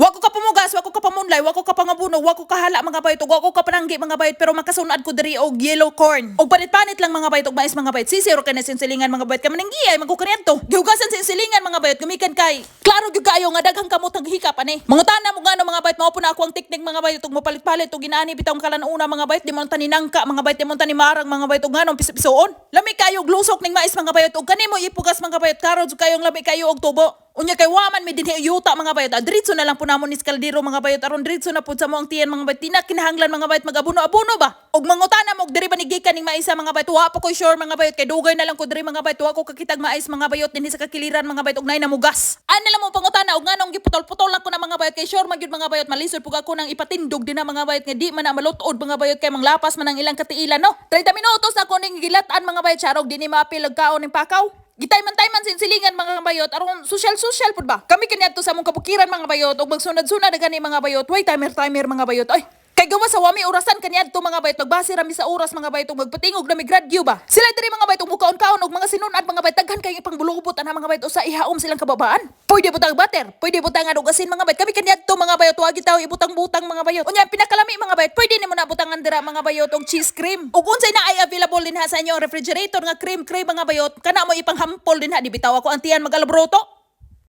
Wako ka pumugas, wako ka pamunlay, wako ka pangabunog, wako ka hala mga bayot, ug wako ka pananggi mga bayot, pero makasunad ko diri og yellow corn. Og panit-panit lang mga bayot og mais mga bayot. Sisiro ka na sinsilingan mga bayot, ka maninggi ay magkukuryento. Gihugasan sinsilingan mga bayot, gumikan kay. Klaro gyud kaayo nga daghang kamot ang hikap ani. Mangutana mo ngano mga bayot, mao po na ako ang teknik mga bayot ug mapalit-palit ug ginaani bitaw kalanuna mga bayot, di mo tani nangka mga bayot, di mo tani marang mga bayot ug nganong piso-pisoon. Lami kayo og lusok ning mais mga bayot ug kanimo ipugas mga bayot karon jud kayong lami kayo og tubo. Unya kay waman mi dinhi yuta mga bayot. Diretso na lang po namon ni kaldero mga bayot aron diretso na pud sa mo ang tiyan mga bayot. Tina kinahanglan mga bayot magabuno-abuno ba? Og mangutana mo og diri ba ni gikan ning mais mga bayot. Wa pa ko sure mga bayot kay dugay na lang ko diri mga bayot. Wa ko kakitag mais mga bayot dinhi sa kakiliran mga bayot og nay namugas. Ano lang mo pangutana og nganong giputol-putol lang ko na mga bayot kay sure magyud mga bayot malisod pug ako nang ipatindog din na mga bayot nga di man na malutod mga bayot kay manglapas man ang ilang katiilan no. 30 minutos na ko ning gilatan mga bayot charog dinhi maapil og kaon ning pakaw. Gitayman-tayman sinsilingan mga bayot aron social pud ba. Kami kaniadto sa among kabukiran mga bayot ug magsunod-sunod gani mga bayot. Way timer mga bayot. Ay, kay gawa sa wami orasan kaniadto mga bayot magbase rami sa oras mga bayot ug magpatingog na migradyo ba. Sila diri mga bayot mukaon-kaon og mga sinunad mga bayot daghan kay ipang bulubot ana mga bayot usa ihaom silang kababaan. Pwede butang butter, pwede butang og asin mga bayot. Kami kaniadto mga bayot wa gitaw ibutang-butang mga bayot. Unya pinakalami mga bayot, pwede nimo na butangan dira mga bayot og cheese cream. Ug unsay na ay available dinha sa inyo refrigerator nga cream mga bayot, kana mo ipanghampol dinha di bitaw ako ang tiyan magalabroto.